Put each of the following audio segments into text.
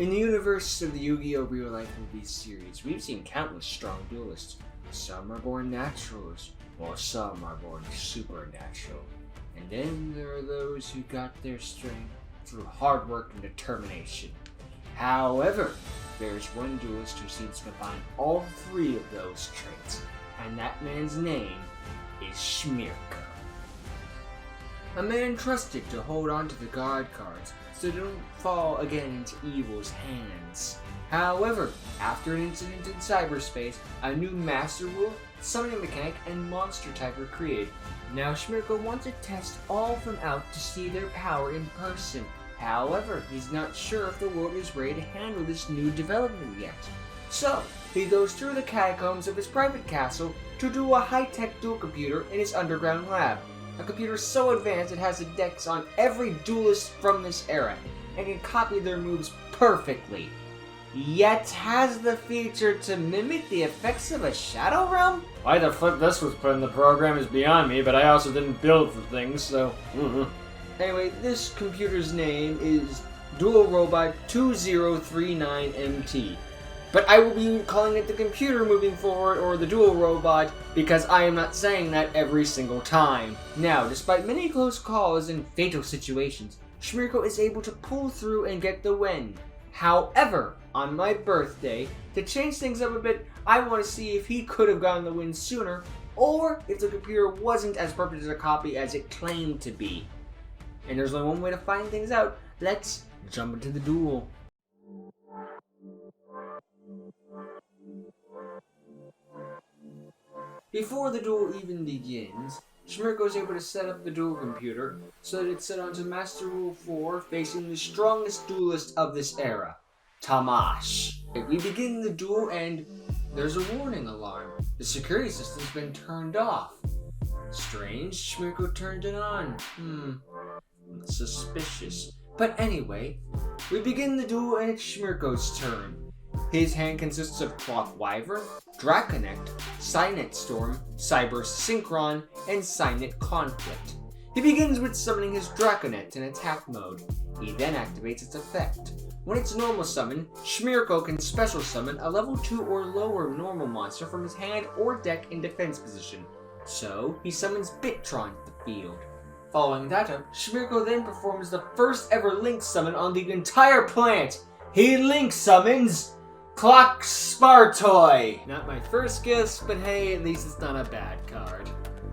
In the universe of the Yu-Gi-Oh! Real Life Movie series, we've seen countless strong duelists. Some are born naturals, while some are born supernatural. And then there are those who got their strength through hard work and determination. However, there's one duelist who seems to combine all three of those traits, and that man's name is Schmirko. A man trusted to hold on to the guard cards so they don't fall again into evil's hands. However, after an incident in cyberspace, a new Master Rule, summoning mechanic, and monster type were created. Now Schmirko wants to test all of them out to see their power in person. However, he's not sure if the world is ready to handle this new development yet. So, he goes through the catacombs of his private castle to do a high-tech duel computer in his underground lab. A computer so advanced it has the decks on every duelist from this era, and can copy their moves perfectly. Yet has the feature to mimic the effects of a Shadow Realm? Why the fuck this was put in the program is beyond me, but I also didn't build for things, so... Anyway, this computer's name is Duel Robot 2039MT. But I will be calling it the computer moving forward, or the Duel Robot, because I am not saying that every single time. Now, despite many close calls and fatal situations, Schmirko is able to pull through and get the win. However, on my birthday, to change things up a bit, I want to see if he could have gotten the win sooner, or if the computer wasn't as perfect as a copy as it claimed to be. And there's only one way to find things out. Let's jump into the duel. Before the duel even begins, Schmirko is able to set up the duel computer so that it's set onto Master Rule 4 facing the strongest duelist of this era, Tamash. We begin the duel and there's a warning alarm. The security system's been turned off. Strange, Schmirko turned it on. Suspicious. But anyway, we begin the duel and it's Schmirko's turn. His hand consists of Clock Wyvern, Draconnect, Cynet Storm, Cyber Synchron, and Cynet Conflict. He begins with summoning his Draconnect in attack mode. He then activates its effect. When it's normal summon, Schmirko can special summon a level 2 or lower normal monster from his hand or deck in defense position. So, he summons Bittron to the field. Following that up, Schmirko then performs the first ever Link summon on the entire planet. He Link summons Clock Spartoy! Not my first guess, but hey, at least it's not a bad card.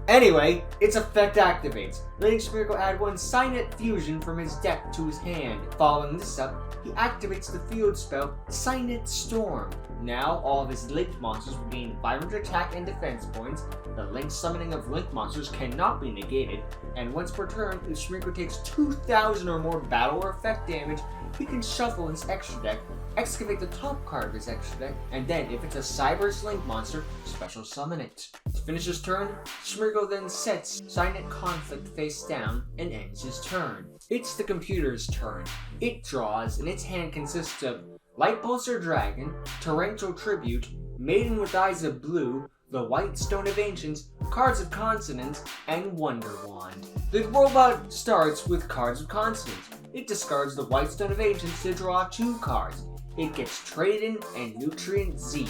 Anyway, its effect activates, letting Schmirko add one Cynet Fusion from his deck to his hand. Following this up, he activates the field spell Cynet Storm. Now, all of his linked monsters will gain 500 attack and defense points. The linked summoning of linked monsters cannot be negated, and once per turn, if Schmirko takes 2,000 or more battle or effect damage, he can shuffle his extra deck, excavate the top card of his extra deck, and then, if it's a Cyber Link monster, special summon it. To finish his turn, Schmirko then sets Cynet Conflict face down and ends his turn. It's the computer's turn. It draws, and its hand consists of Light Pulsar Dragon, Torrential Tribute, Maiden with Eyes of Blue, the White Stone of Ancients, Cards of Consonance, and Wonder Wand. The robot starts with Cards of Consonance. It discards the White Stone of Ancients to draw 2 cards. It gets Trade-In and Nutrient Z.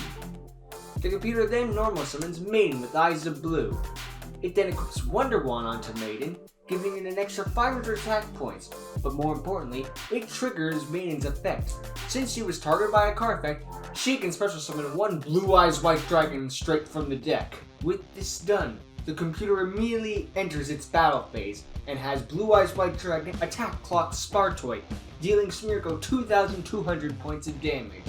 The computer then normal summons Maiden with Eyes of Blue. It then equips Wonder Wand onto Maiden, giving it an extra 500 attack points, but more importantly, it triggers Maiden's effect. Since she was targeted by a card effect, she can special summon one Blue Eyes White Dragon straight from the deck. With this done, the computer immediately enters its battle phase and has Blue Eyes White Dragon attack Clock Spartoy, dealing Schmirko 2,200 points of damage.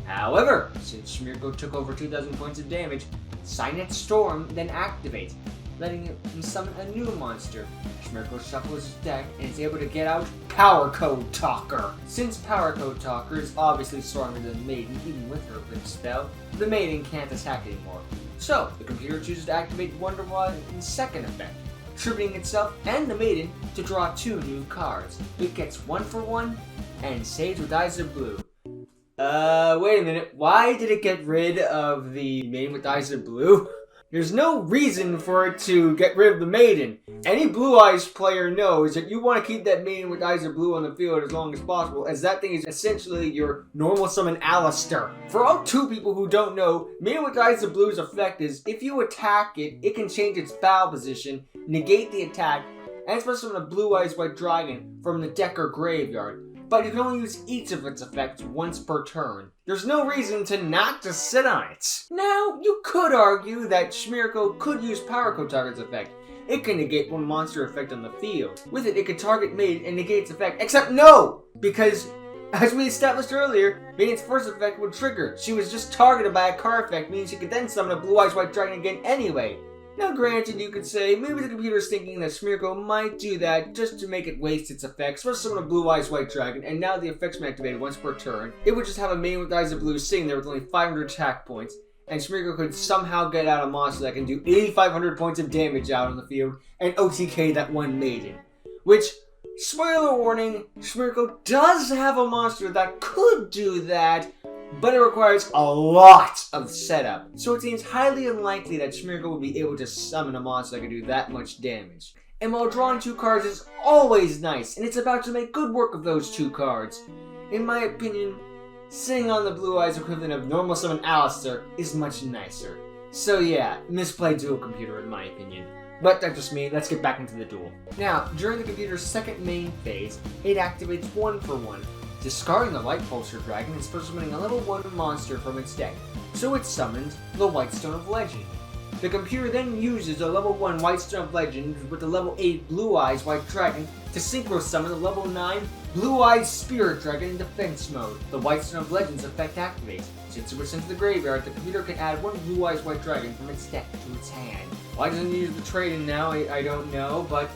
However, since Schmirko took over 2,000 points of damage, Cynet Storm then activates, letting him summon a new monster. Schmirko shuffles his deck and is able to get out Power Code Talker. Since Power Code Talker is obviously stronger than Maiden, even with her Rip spell, the Maiden can't attack anymore. So, the computer chooses to activate Wonder Wand in second effect, tributing itself and the Maiden to draw 2 new cards. It gets 1-for-1 and Sage with Eyes of Blue. Wait a minute, why did it get rid of the Maiden with Eyes of Blue? There's no reason for it to get rid of the maiden. Any Blue Eyes player knows that you want to keep that maiden with eyes of blue on the field as long as possible, as that thing is essentially your normal summon Alistair. For all 2 people who don't know, maiden with eyes of blue's effect is if you attack it, it can change its battle position, negate the attack, and special summon a Blue Eyes White Dragon from the deck or graveyard. But you can only use each of its effects once per turn. There's no reason to not just sit on it. Now, you could argue that Schmirko could use Power Code Target's effect. It can negate one monster effect on the field. With it, it could target Maiden and negate its effect, except no! Because, as we established earlier, Maiden's first effect would trigger. She was just targeted by a card effect, meaning she could then summon a Blue Eyes White Dragon again anyway. Now granted, you could say, maybe the computer's thinking that Schmirko might do that just to make it waste its effects. First summon a Blue Eyes White Dragon, and now the effect's been activated once per turn. It would just have a main with eyes of blue sitting there with only 500 attack points, and Schmirko could somehow get out a monster that can do 8,500 points of damage out on the field, and OTK that one maiden. Which, spoiler warning, Schmirko does have a monster that could do that, but it requires a lot of setup. So it seems highly unlikely that Schmirko will be able to summon a monster that can do that much damage. And while drawing 2 cards is always nice, and it's about to make good work of those 2 cards, in my opinion, sitting on the Blue Eyes equivalent of normal summon Alistair is much nicer. So yeah, misplayed dual computer in my opinion. But that's just me, let's get back into the duel. Now, during the computer's second main phase, it activates 1 for 1. Discarding the Light Pulsar Dragon and special summoning a level 1 monster from its deck, so it summons the White Stone of Legend. The computer then uses a level 1 White Stone of Legend with the level 8 Blue Eyes White Dragon to synchro summon the level 9 Blue Eyes Spirit Dragon in defense mode. The White Stone of Legend's effect activates. Since it was sent to the graveyard, the computer can add 1 Blue Eyes White Dragon from its deck to its hand. Why doesn't it use the trade-in now? I don't know, but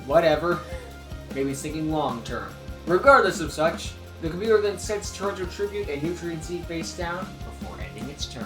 whatever. Maybe it's thinking long term. Regardless of such, the computer then sets turn to tribute and Nutrient Seed face down before ending its turn.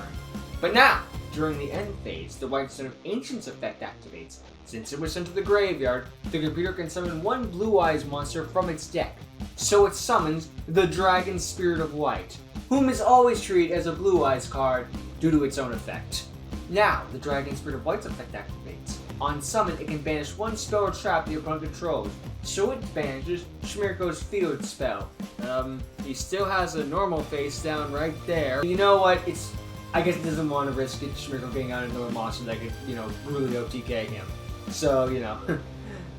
But now, during the end phase, the White Stone of Ancients effect activates. Since it was sent to the graveyard, the computer can summon 1 Blue Eyes monster from its deck. So it summons the Dragon Spirit of White, whom is always treated as a Blue Eyes card due to its own effect. Now, the Dragon Spirit of White's effect activates. On summon, it can banish 1 spell or trap the opponent controls, so it banishes Schmirko's field spell. He still has a normal face down right there. You know what, I guess it doesn't want to risk it, Schmirko getting out another monster that could, really OTK him. So,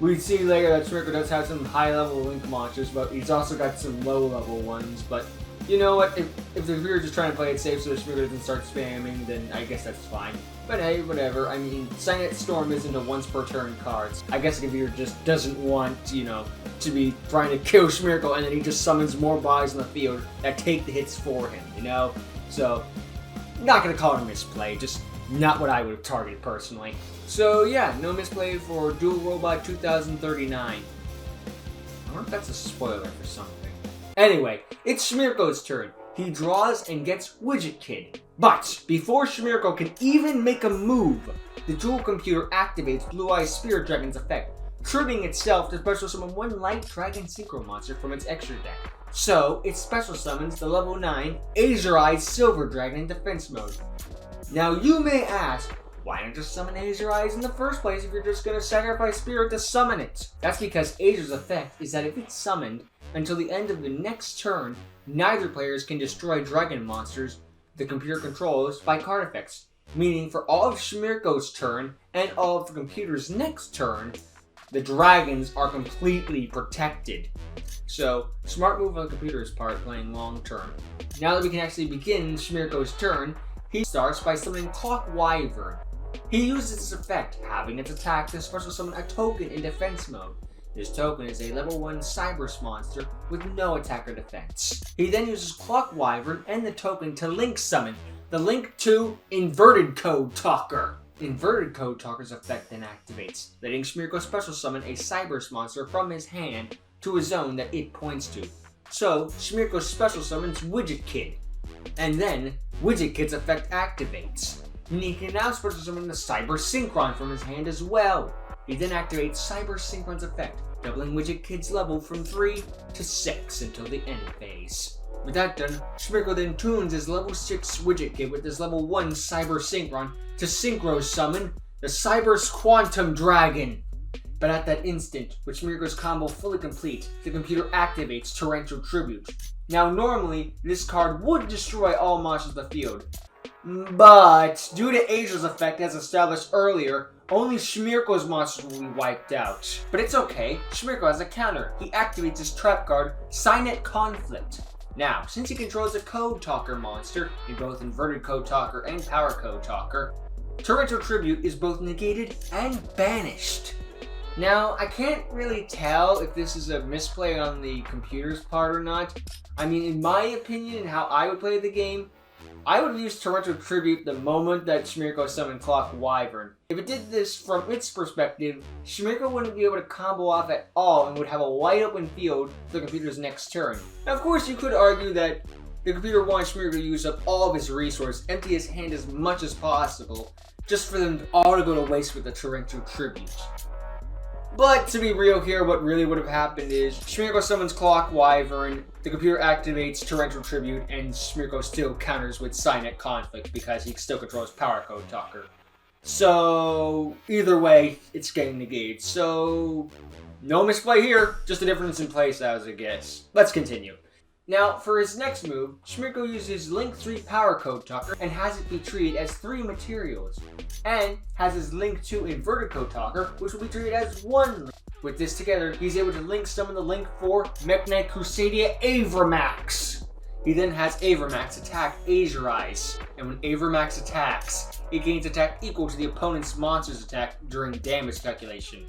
we see later that Schmirko does have some high-level Link monsters, but he's also got some low-level ones, but you know what, if the computer's just trying to play it safe so the Schmirko doesn't start spamming, then I guess that's fine. But hey, whatever. I mean, Signet Storm isn't a once per turn cards. I guess the computer just doesn't want, to be trying to kill Schmirko and then he just summons more bodies on the field that take the hits for him, So, not gonna call it a misplay, just not what I would have targeted personally. So yeah, no misplay for Duel Robot 2039. I wonder if that's a spoiler for something. Anyway, it's Schmirko's turn. He draws and gets Widget Kid. But before Schmirko can even make a move, the dual computer activates Blue Eyes Spirit Dragon's effect, triggering itself to special summon 1 Light Dragon Synchro monster from its extra deck. So, it special summons the level 9 Azure Eyes Silver Dragon in defense mode. Now you may ask, why not just summon Azure Eyes in the first place if you're just going to sacrifice Spirit to summon it? That's because Azure's effect is that if it's summoned, until the end of the next turn, neither players can destroy dragon monsters the computer controls by card effects. Meaning for all of Schmirko's turn and all of the computer's next turn, the dragons are completely protected. So, smart move on the computer's part playing long term. Now that we can actually begin Schmirko's turn, he starts by summoning Clock Wyvern. He uses this effect, having its attack to special summon a token in defense mode. This token is a level 1 Cybers monster with no attack or defense. He then uses Clock Wyvern and the token to link summon the link to Inverted Code Talker. Inverted Code Talker's effect then activates, letting Schmirko special summon a Cybers monster from his hand to a zone that it points to. So, Schmirko special summons Widget Kid. And then, Widget Kid's effect activates. And he can now special summon the Cyber Synchron from his hand as well. He then activates Cyber Synchron's effect, doubling Widget Kid's level from 3 to 6 until the end phase. With that done, Schmirko then tunes his level 6 widget kit with his level 1 Cyber Synchron to synchro summon the Cyber's Quantum Dragon. But at that instant, with Schmirko's combo fully complete, the computer activates Torrential Tribute. Now normally, this card would destroy all monsters of the field, but due to Asia's effect as established earlier, only Schmirko's monsters will be wiped out. But it's okay, Schmirko has a counter. He activates his trap card, Signet Conflict. Now, since he controls a Code Talker monster, in both Inverted Code Talker and Power Code Talker, Torrential Tribute is both negated and banished. Now, I can't really tell if this is a misplay on the computer's part or not. I mean, in my opinion and how I would play the game, I would use Torrential Tribute the moment that Schmirko summoned Clock Wyvern. If it did this from its perspective, Schmirko wouldn't be able to combo off at all and would have a wide open field for the computer's next turn. Now, of course, you could argue that the computer wants Schmirko to use up all of his resources, empty his hand as much as possible, just for them all to go to waste with the Torrential Tribute. But to be real here, what really would have happened is Schmirko summons Clock Wyvern, the computer activates Torrential Tribute, and Schmirko still counters with Signet Conflict because he still controls Power Code Talker. So either way, it's getting negated. So no misplay here, just a difference in playstyle, I guess. Let's continue. Now, for his next move, Schmirko uses Link 3 Power Code Talker and has it be treated as 3 materials, and has his Link 2 Inverted Code Talker, which will be treated as 1 link. With this together, he's able to link summon the Link 4 Mekk-Knight Crusadia Avermax. He then has Avermax attack Azure Eyes, and when Avermax attacks, it gains attack equal to the opponent's monster's attack during damage calculation,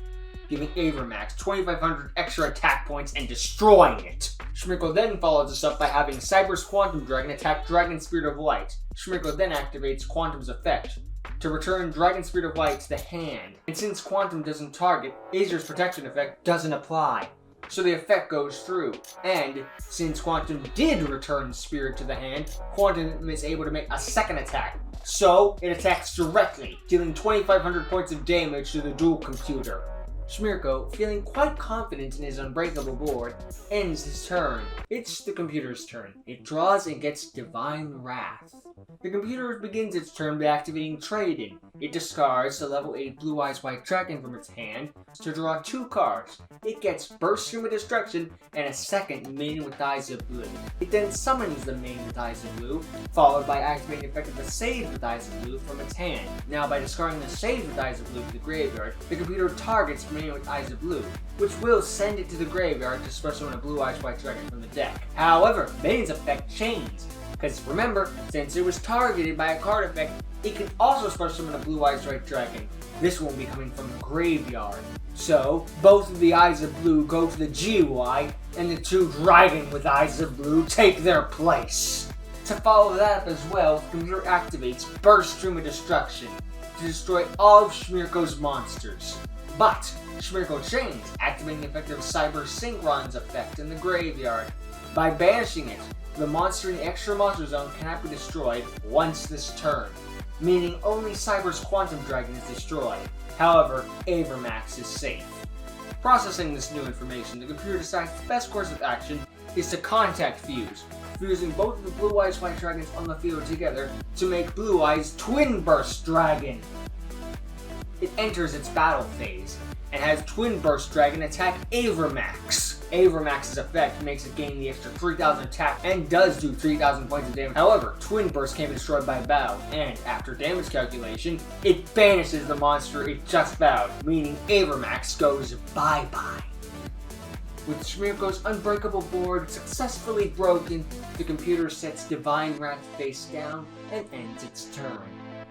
giving Avermax 2,500 extra attack points and destroying it. Schmirko then follows this up by having Cyber's Quantum Dragon attack Dragon Spirit of Light. Schmirko then activates Quantum's effect to return Dragon Spirit of Light to the hand. And since Quantum doesn't target, Azure's protection effect doesn't apply, so the effect goes through. And since Quantum did return Spirit to the hand, Quantum is able to make a second attack. So it attacks directly, dealing 2,500 points of damage to the Duel computer. Schmirko, feeling quite confident in his Unbreakable board, ends his turn. It's the computer's turn. It draws and gets Divine Wrath. The computer begins its turn by activating Trade-In. It discards the level 8 Blue Eyes White Dragon from its hand to draw 2 cards. It gets Burst Stream of Destruction and a second Main with Eyes of Blue. It then summons the Main with Eyes of Blue, followed by activating the effect of the Save with Eyes of Blue from its hand. Now, by discarding the Save with Eyes of Blue to the graveyard, the computer targets Main with Eyes of Blue, which will send it to the graveyard to special summon a Blue Eyes White Dragon from the deck. However, Main's effect changed, because remember, since it was targeted by a card effect, it can also special summon a Blue Eyes White Dragon. This won't be coming from the graveyard. So, both of the Eyes of Blue go to the GUI, and the 2 Dragon with Eyes of Blue take their place. To follow that up as well, the computer activates Burst Stream of Destruction to destroy all of Schmirko's monsters. But Schmirko chains, activating the effect of Cyber Synchron's effect in the graveyard. By banishing it, the monster in the extra monster zone cannot be destroyed once this turn, meaning only Cyber's Quantum Dragon is destroyed. However, Avermax is safe. Processing this new information, the computer decides the best course of action is to contact Fuse, fusing both of the Blue Eyes White Dragons on the field together to make Blue Eyes Twin Burst Dragon. It enters its battle phase, and has Twin Burst Dragon attack Avermax. Avermax's effect makes it gain the extra 3,000 attack and does do 3,000 points of damage. However, Twin Burst can be destroyed by battle, and after damage calculation, it banishes the monster it just bowed, meaning Avermax goes bye-bye. With Schmirko's Unbreakable board successfully broken, the computer sets Divine Wrath face down and ends its turn.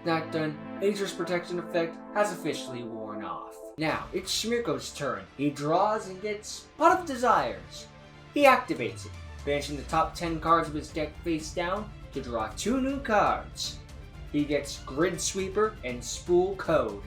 That done, Azure's protection effect has officially worn off. Now, it's Schmirko's turn. He draws and gets Pot of Desires. He activates it, banishing the top 10 cards of his deck face down to draw 2 new cards. He gets Grid Sweeper and Spool Code.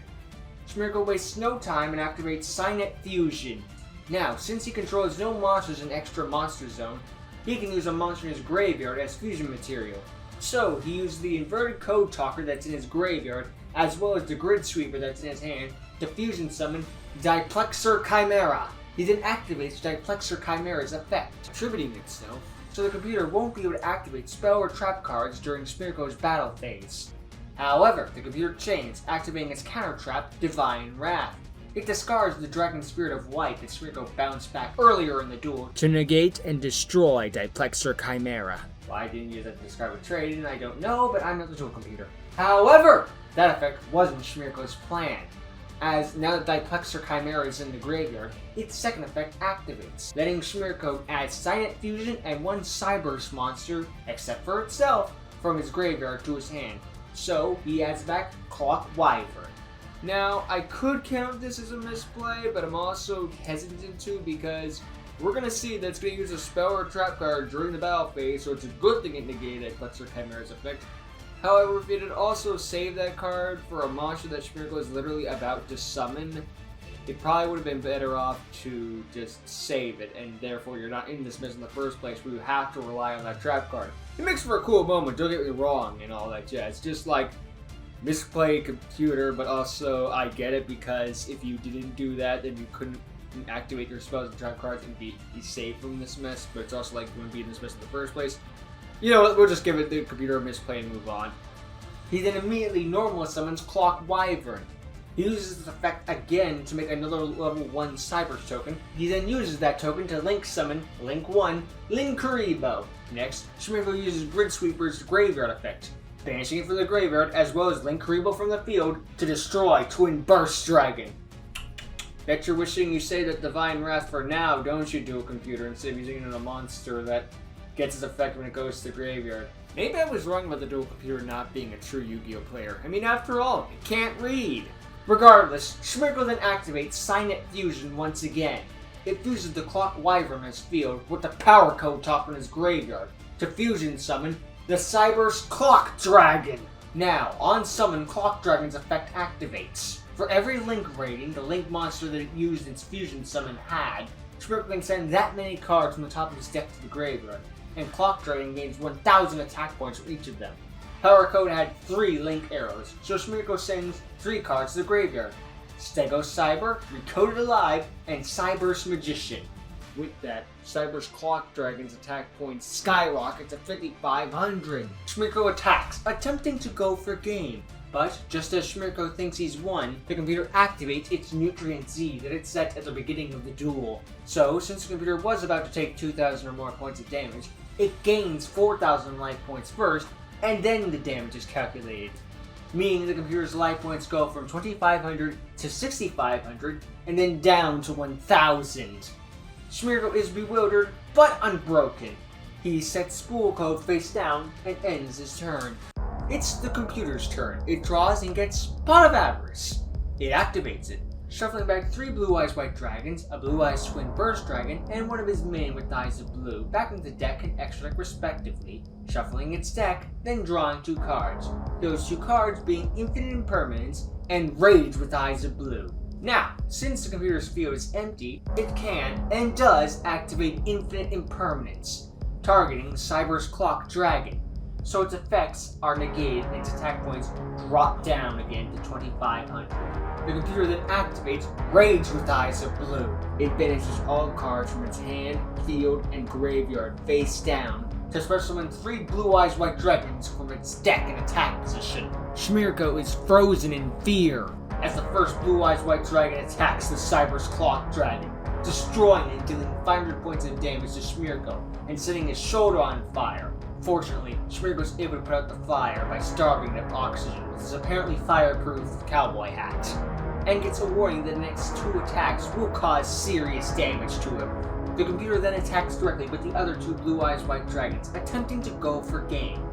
Schmirko wastes no time and activates Signet Fusion. Now, since he controls no monsters in Extra Monster Zone, he can use a monster in his graveyard as fusion material. So, he used the Inverted Code Talker that's in his graveyard, as well as the Grid Sweeper that's in his hand, to fusion summon Diplexer Chimera. He then activates Diplexer Chimera's effect, attributing itself so the computer won't be able to activate spell or trap cards during Schmirko's battle phase. However, the computer chains, activating its counter trap, Divine Wrath. It discards the Dragon Spirit of Light that Schmirko bounced back earlier in the duel to negate and destroy Diplexer Chimera. Why I didn't use that to describe a trade, and I don't know, but I'm not the duel computer. However, that effect wasn't Schmirko's plan, as now that Diplexer Chimera is in the graveyard, its second effect activates, letting Schmirko add Signet Fusion and one Cyburst monster, except for itself, from his graveyard to his hand. So, he adds back Clock Wyvern. Now, I could count this as a misplay, but I'm also hesitant to because we're going to see that it's going to use a spell or trap card during the battle phase, so it's a good thing it negated Diplexer Chimera's effect. However, if it had also saved that card for a monster that Schmirko is literally about to summon, it probably would have been better off to just save it, and therefore you're not in this mess in the first place where you have to rely on that trap card. It makes for a cool moment, don't get me wrong, and all that jazz. Just like misplay computer, but also I get it because if you didn't do that, then you couldn't activate your spells and trap cards and be saved from this mess, but it's also like you wouldn't be in this mess in the first place. You know what, we'll just give it the computer a misplay and move on. He then immediately normal summons Clock Wyvern. He uses this effect again to make another level 1 Cyber token. He then uses that token to Link summon Link 1, Linkuriboh. Next, Schmirko uses Grid Sweeper's Graveyard effect, banishing it from the graveyard as well as Linkuriboh from the field to destroy Twin Burst Dragon. Bet you're wishing you saved that Divine Wrath for now, don't you, dual computer, instead of using it on a monster that gets its effect when it goes to the graveyard. Maybe I was wrong about the dual computer not being a true Yu-Gi-Oh player. I mean, after all, it can't read. Regardless, Schmirko then activates Signet Fusion once again. It fuses the Clock Wyvern in his field with the Power Code top in his graveyard to fusion summon the Cyber's Clock Dragon. Now, on summon, Clock Dragon's effect activates. For every Link rating the Link monster that it used its fusion summon had, Schmirko can send that many cards from the top of his deck to the graveyard, and Clock Dragon gains 1,000 attack points for each of them. Power Code had 3 Link arrows, so Schmirko sends 3 cards to the graveyard. Stego Cyber, Recoded Alive, and Cyber's Magician. With that, Cyber's Clock Dragon's attack points skyrocket to 5,500. Schmirko attacks, attempting to go for game. But, just as Schmirko thinks he's won, the computer activates its Nutrient Z that it set at the beginning of the duel. So, since the computer was about to take 2,000 or more points of damage, it gains 4,000 life points first, and then the damage is calculated. Meaning the computer's life points go from 2,500 to 6,500, and then down to 1,000. Schmirko is bewildered, but unbroken. He sets Spool Code face down and ends his turn. It's the computer's turn. It draws and gets Pot of Avarice. It activates it, shuffling back 3 Blue Eyes White Dragons, a Blue Eyes Twin Burst Dragon, and one of his main with Eyes of Blue, back into the deck and extra deck respectively, shuffling its deck, then drawing 2 cards. Those 2 cards being Infinite Impermanence and Rage with Eyes of Blue. Now, since the computer's field is empty, it can and does activate Infinite Impermanence, targeting Cyber's Clock Dragon. So its effects are negated and its attack points drop down again to 2,500. The computer then activates Rage with Eyes of Blue. It banishes all cards from its hand, field, and graveyard face down to special summon 3 Blue Eyes White Dragons from its deck in attack position. Schmirko is frozen in fear as the first Blue Eyes White Dragon attacks the Cyber's Clock Dragon, destroying it and dealing 500 points of damage to Schmirko and setting his shoulder on fire. Fortunately, Schmirko is able to put out the fire by starving it of oxygen with his apparently fireproof cowboy hat, and gets a warning that the next 2 attacks will cause serious damage to him. The computer then attacks directly with the other 2 Blue Eyes White Dragons, attempting to go for game.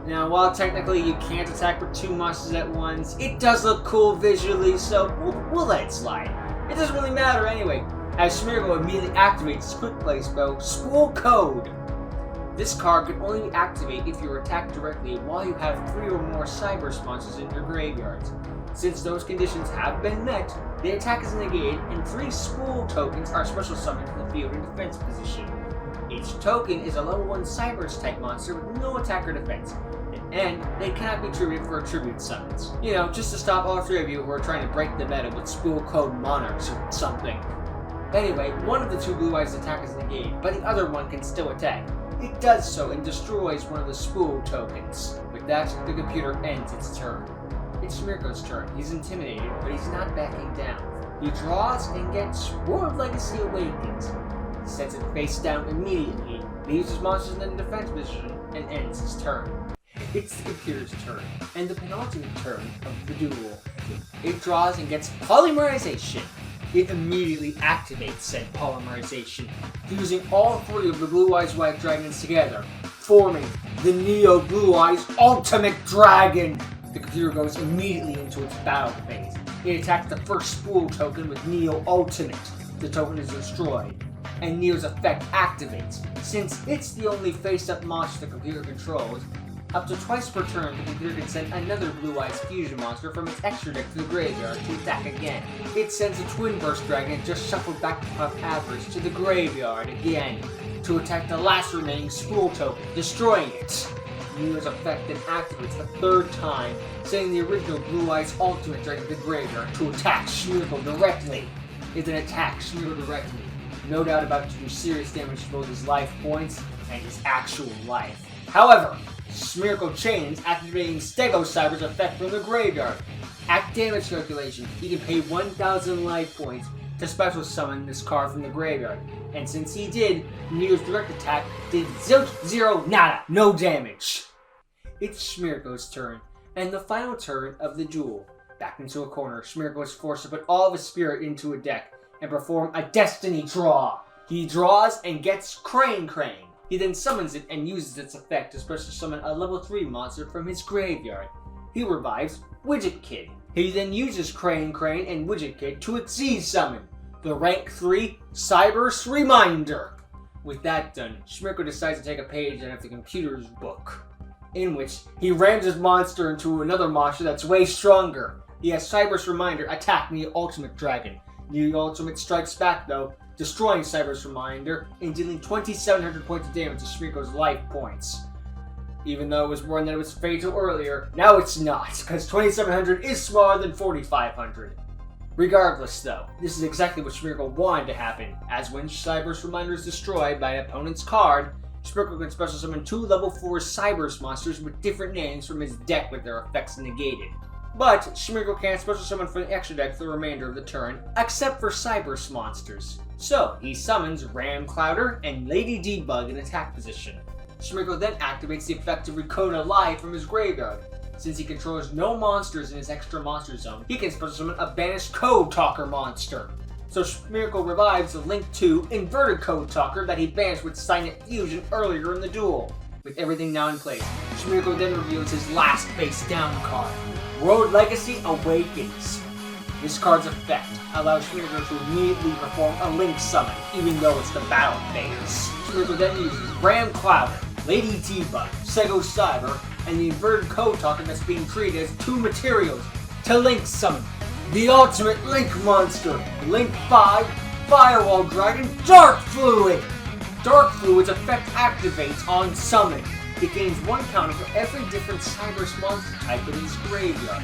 Now, while technically you can't attack with 2 monsters at once, it does look cool visually, so we'll let it slide. It doesn't really matter anyway, as Schmirko immediately activates his quick play spell, Spool Code. This card can only activate if you're attacked directly while you have 3 or more Cyber monsters in your graveyards. Since those conditions have been met, the attack is negated and 3 Spool tokens are special summoned to the field in defense position. Each token is a level 1 Cyber type monster with no attack or defense, and they cannot be tributed for tribute summons. You know, just to stop all 3 of you who are trying to break the meta with Spool Code Monarchs or something. Anyway, one of the 2 Blue Eyes attack is negated, but the other one can still attack. It does so and destroys one of the spool tokens. With that, the computer ends its turn. It's Schmirko's turn. He's intimidated, but he's not backing down. He draws and gets World Legacy Awakens. He sets it face down immediately, leaves his monsters in the defense position, and ends his turn. It's the computer's turn, and the penultimate turn of the duel. It draws and gets Polymerization. It immediately activates said polymerization, fusing all three of the Blue Eyes White Dragons together, forming the Neo Blue Eyes Ultimate Dragon. The computer goes immediately into its battle phase. It attacks the first spool token with Neo Ultimate. The token is destroyed, and Neo's effect activates. Since it's the only face-up monster the computer controls, up to twice per turn, the computer can send another Blue Eyes fusion monster from its extra deck to the graveyard to attack again. It sends a Twin Burst Dragon just shuffled back up average to the graveyard again to attack the last remaining spool token, destroying it. Neo's effect then activates a third time, sending the original Blue Eyes Ultimate Dragon to the graveyard to attack Schmirko directly. It then attacks Schmirko directly, no doubt about to do serious damage to both his life points and his actual life. However, Schmirko chains, activating Stego Cyber's effect from the graveyard. At damage calculation, he can pay 1,000 life points to special summon this card from the graveyard. And since he did, Neo's direct attack did zilch, zero, nada, no damage. It's Schmirko's turn, and the final turn of the duel. Back into a corner, Schmirko is forced to put all of his spirit into a deck and perform a destiny draw. He draws and gets Crane. He then summons it and uses its effect to special summon a level 3 monster from his graveyard. He revives Widget Kid. He then uses Crane and Widget Kid to Exceed summon the rank 3 Cyber's Reminder. With that done, Schmirko decides to take a page out of the computer's book, in which he rams his monster into another monster that's way stronger. He has Cyber's Reminder attack the Ultimate Dragon. The Ultimate strikes back though, destroying Cyber's Reminder and dealing 2,700 points of damage to Schmirko's life points. Even though it was warned that it was fatal earlier, now it's not, because 2,700 is smaller than 4,500. Regardless though, this is exactly what Schmirko wanted to happen, as when Cyber's Reminder is destroyed by an opponent's card, Schmirko can special summon 2 level 4 Cyber's monsters with different names from his deck with their effects negated. But Schmirko can't special summon from the extra deck for the remainder of the turn, except for Cyber's monsters. So, he summons Ram Clouder and Lady Debug in attack position. Schmirko then activates the effect of Ricotta Live from his graveyard. Since he controls no monsters in his extra monster zone, he can special summon a banished Code Talker monster. So Schmirko revives the Link 2 Inverted Code Talker that he banished with Silent Fusion earlier in the duel. With everything now in place, Schmirko then reveals his last face down card, World Legacy Awakens. This card's effect allows Schmirko to immediately perform a Link summon, even though it's the battle phase. Schmirko then uses Ram Clouder, Lady Debug, Sego Cyber, and the Inverted Code Talker that's being treated as 2 materials to Link summon the Ultimate Link Monster, Link 5, Firewall Dragon, Dark Fluid! Dark Fluid's effect activates on summon. It gains 1 counter for every different Cyber's monster type in his graveyard.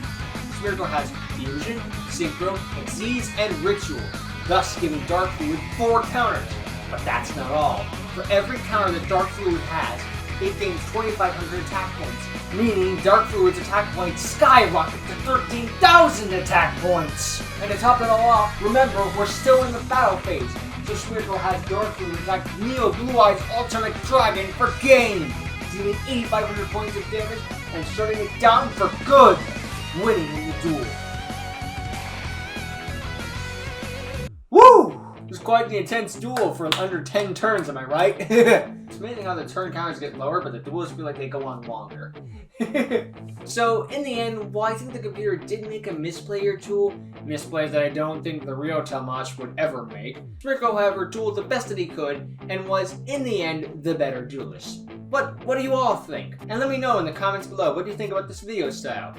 Schmirko has Fusion, Synchro, Exceed, and Ritual, thus giving Dark Fluid 4 counters. But that's not all. For every counter that Dark Fluid has, it gains 2,500 attack points, meaning Dark Fluid's attack points skyrocket to 13,000 attack points! And to top it all off, remember, we're still in the battle phase, so Schmirko has Dark Fluid attack Neo Blue Eyes Ultimate Dragon for game, dealing 8,500 points of damage and shutting it down for good, winning in the duel. Woo! It was quite the intense duel for under 10 turns, am I right? It's amazing how the turn counters get lower, but the duels feel like they go on longer. So, in the end, while I think the computer did make a misplay or two, misplays that I don't think the real Talmash would ever make, Schmirko, however, dueled the best that he could, and was, in the end, the better duelist. But what do you all think? And let me know in the comments below, what do you think about this video style?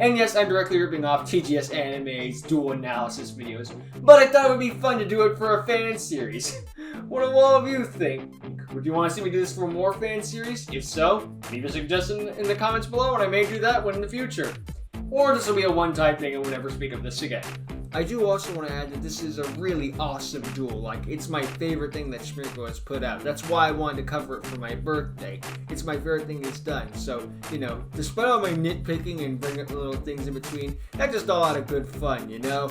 And yes, I'm directly ripping off TGS Anime's duel analysis videos, but I thought it would be fun to do it for a fan series. What do all of you think? Would you want to see me do this for more fan series? If so, leave a suggestion in the comments below and I may do that one in the future. Or this will be a one-time thing and we'll never speak of this again. I do also want to add that this is a really awesome duel. Like, it's my favorite thing that Schmirko has put out. That's why I wanted to cover it for my birthday. It's my favorite thing he's done. So, you know, despite all my nitpicking and bringing up the little things in between, that's just a lot of good fun, you know?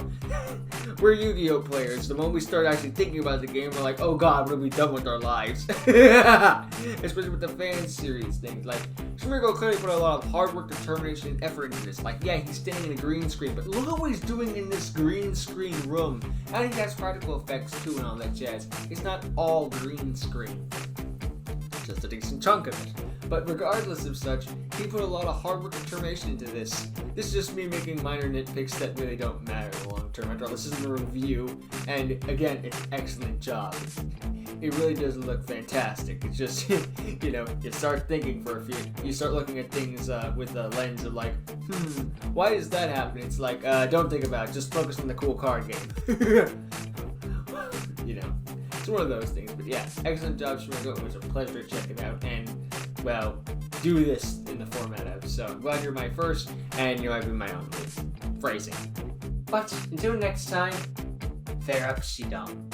We're Yu-Gi-Oh! Players. The moment we start actually thinking about the game, we're like, oh god, what have we done with our lives? Especially with the fan series things. Like, Schmirko clearly put a lot of hard work, determination, and effort into this. Like, yeah, he's standing in a green screen, but look what he's doing in this green screen room. I think that's practical effects too and all that jazz. It's not all green screen. Just a decent chunk of it. But regardless of such, he put a lot of hard work and determination into this. This is just me making minor nitpicks that really don't matter in the long term. After all, this isn't a review, and again, it's an excellent job. It really does look fantastic. It's just, you know, you start thinking for a few, you start looking at things with a lens of like, why does that happen? It's like, don't think about it, just focus on the cool card game. You know, it's one of those things. But yeah, excellent job, Schmirko. It was a pleasure to check it out, and, well, do this in the format of. So I'm glad you're my first, and you might be my only. Phrasing. But until next time, fair up, Shidong.